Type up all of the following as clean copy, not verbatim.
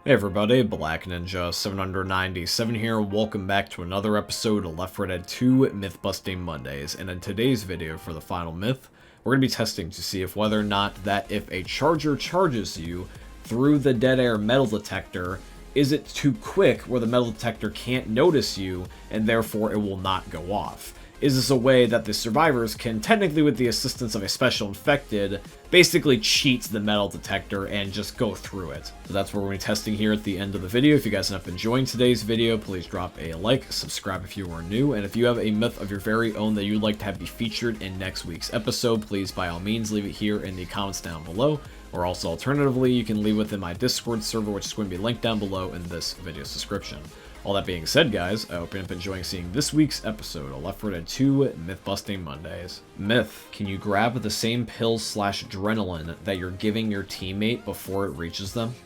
Hey everybody, Black Ninja 797 here. Welcome back to another episode of Left 4 Dead 2 Myth Busting Mondays. And in today's video for the final myth, we're going to be testing to see if whether or not that if a charger charges you through the dead air metal detector, is it too quick where the metal detector can't notice you and therefore it will not go off? Is this a way that the survivors can, technically with the assistance of a special infected, basically cheat the metal detector and just go through it? So that's what we're going to be testing here at the end of the video. If you guys have been enjoying today's video, please drop a like, subscribe if you are new, and if you have a myth of your very own that you'd like to have be featured in next week's episode, please by all means leave it here in the comments down below. Or also alternatively, you can leave within my Discord server, which is going to be linked down below in this video's description. All that being said, guys, I hope you've been enjoying seeing this week's episode of Left 4 Dead 2 Myth Busting Mondays. Myth: can you grab the same pills/adrenaline that you're giving your teammate before it reaches them?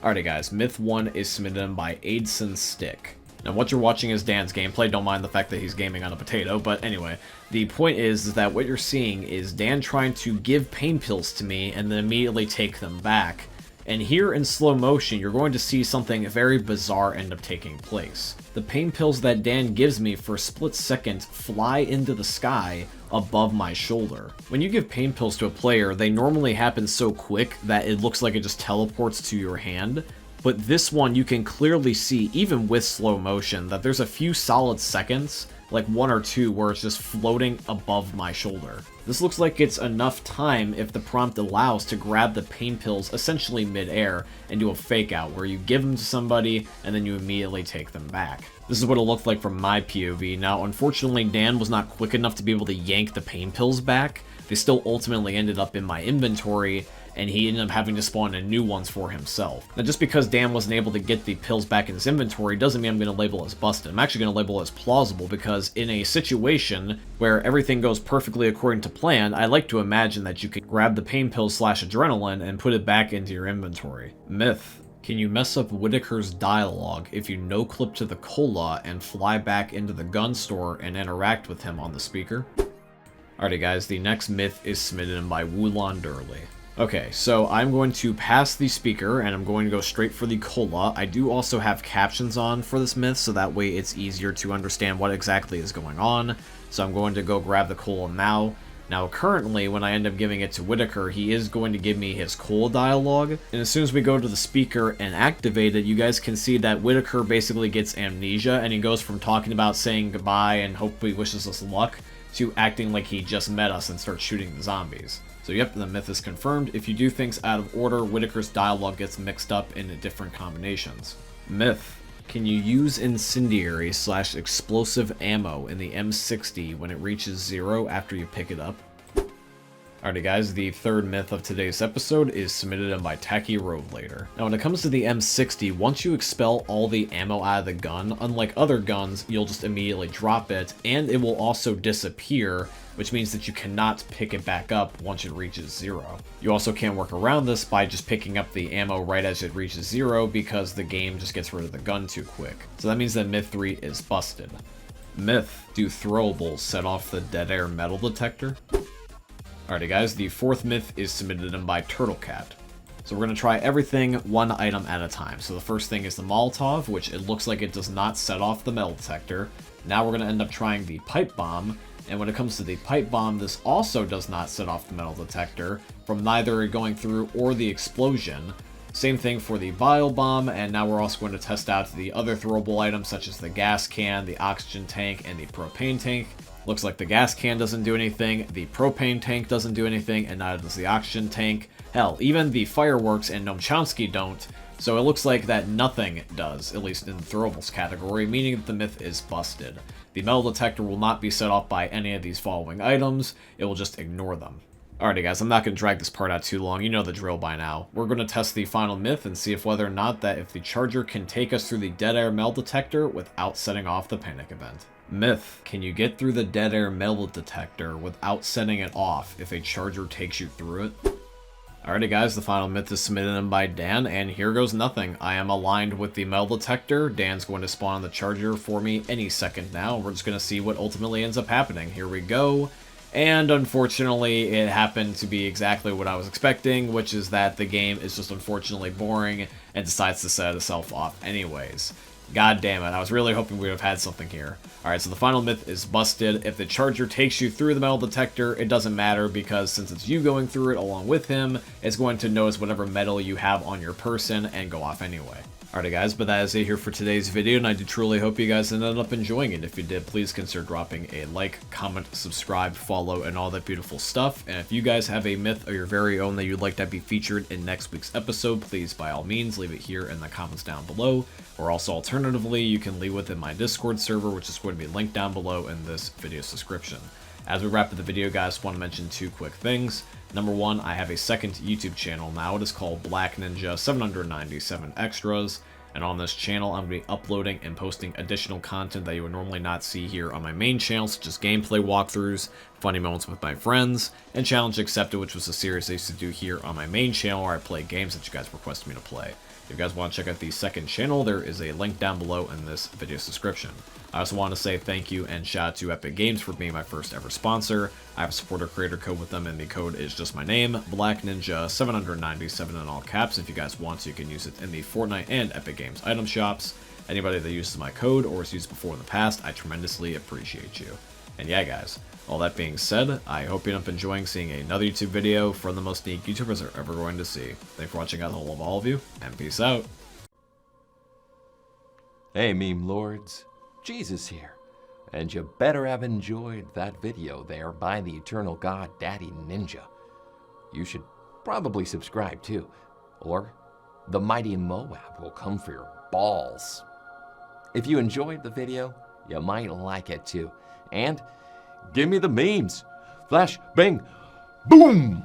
Alrighty guys, Myth 1 is submitted in by NSenr. Now what you're watching is Dan's gameplay, don't mind the fact that he's gaming on a potato, but anyway, the point is that what you're seeing is Dan trying to give pain pills to me and then immediately take them back. And here in slow motion, you're going to see something very bizarre end up taking place. The pain pills that Dan gives me for a split second fly into the sky above my shoulder. When you give pain pills to a player, they normally happen so quick that it looks like it just teleports to your hand. But this one, you can clearly see, even with slow motion, that there's a few solid seconds, like 1 or 2, where it's just floating above my shoulder. This looks like it's enough time, if the prompt allows, to grab the pain pills essentially mid-air and do a fake out, where you give them to somebody and then you immediately take them back. This is what it looked like from my POV. Now, unfortunately, Dan was not quick enough to be able to yank the pain pills back. They still ultimately ended up in my inventory, and he ended up having to spawn in new ones for himself. Now, just because Dan wasn't able to get the pills back in his inventory doesn't mean I'm going to label it as busted. I'm actually going to label it as plausible, because in a situation where everything goes perfectly according to plan, I like to imagine that you can grab the pain pills/adrenaline and put it back into your inventory. Myth: can you mess up Whitaker's dialogue if you no-clip to the cola and fly back into the gun store and interact with him on the speaker? Alrighty guys, the next myth is submitted in by Wulon Durley. Okay, so I'm going to pass the speaker, and I'm going to go straight for the cola. I do also have captions on for this myth, so that way it's easier to understand what exactly is going on. So I'm going to go grab the cola now. Now, currently, when I end up giving it to Whitaker, he is going to give me his cola dialogue. And as soon as we go to the speaker and activate it, you guys can see that Whitaker basically gets amnesia, and he goes from talking about saying goodbye and hopefully wishes us luck, to acting like he just met us and starts shooting the zombies. So yep, the myth is confirmed. If you do things out of order, Whitaker's dialogue gets mixed up in different combinations. Myth: can you use incendiary/explosive ammo in the M60 when it reaches 0 after you pick it up? Alrighty guys, the third myth of today's episode is submitted in by Tacky Rovelator. Now when it comes to the M60, once you expel all the ammo out of the gun, unlike other guns, you'll just immediately drop it, and it will also disappear, which means that you cannot pick it back up once it reaches 0. You also can't work around this by just picking up the ammo right as it reaches 0, because the game just gets rid of the gun too quick. So that means that myth 3 is busted. Myth: do throwables set off the dead air metal detector? Alrighty guys, the fourth myth is submitted in by Turtlecat. So we're going to try everything one item at a time. So the first thing is the Molotov, which it looks like it does not set off the metal detector. Now we're going to end up trying the pipe bomb, and when it comes to the pipe bomb, this also does not set off the metal detector from neither it going through or the explosion. Same thing for the bile bomb, and now we're also going to test out the other throwable items such as the gas can, the oxygen tank, and the propane tank. Looks like the gas can doesn't do anything, the propane tank doesn't do anything, and neither does the oxygen tank. Hell, even the fireworks and Noam Chomsky don't, so it looks like that nothing does, at least in the throwables category, meaning that the myth is busted. The metal detector will not be set off by any of these following items, it will just ignore them. Alrighty guys, I'm not going to drag this part out too long, you know the drill by now. We're going to test the final myth and see if whether or not that if the charger can take us through the dead air metal detector without setting off the panic event. Myth: can you get through the dead air metal detector without setting it off if a charger takes you through it? Alrighty guys, the final myth is submitted in by Dan, and here goes nothing. I am aligned with the metal detector. Dan's going to spawn on the charger for me any second now. We're just going to see what ultimately ends up happening. Here we go. And unfortunately, it happened to be exactly what I was expecting, which is that the game is just unfortunately boring and decides to set itself off anyways. God damn it, I was really hoping we would have had something here. Alright, so the final myth is busted. If the charger takes you through the metal detector, it doesn't matter because since it's you going through it along with him, it's going to notice whatever metal you have on your person and go off anyway. Alright guys, but that is it here for today's video, and I do truly hope you guys ended up enjoying it. If you did, please consider dropping a like, comment, subscribe, follow, and all that beautiful stuff. And if you guys have a myth of your very own that you'd like to be featured in next week's episode, please by all means leave it here in the comments down below. Or also alternatively, you can leave within my Discord server, which is going to be linked down below in this video's description. As we wrap up the video, guys, I want to mention two quick things. Number one, I have a second YouTube channel now. It is called Black Ninja 797 Extras. And on this channel, I'm going to be uploading and posting additional content that you would normally not see here on my main channel, such as gameplay walkthroughs, funny moments with my friends, and Challenge Accepted, which was a series I used to do here on my main channel where I play games that you guys requested me to play. If you guys want to check out the second channel, there is a link down below in this video's description. I also want to say thank you and shout out to Epic Games for being my first ever sponsor. I have a supporter creator code with them, and the code is just my name, Black Ninja 797 in all caps. If you guys want to, you can use it in the Fortnite and Epic Games item shops. Anybody that uses my code or has used it before in the past, I tremendously appreciate you. And yeah, guys, all that being said, I hope you end up enjoying seeing another YouTube video from the most unique YouTubers are ever going to see. Thanks for watching, guys. I love all of you, and peace out. Hey, meme lords, Jesus here, and you better have enjoyed that video there by the eternal god Daddy Ninja. You should probably subscribe too, or the mighty Moab will come for your balls. If you enjoyed the video, you might like it too, and give me the memes. Flash, bang, boom!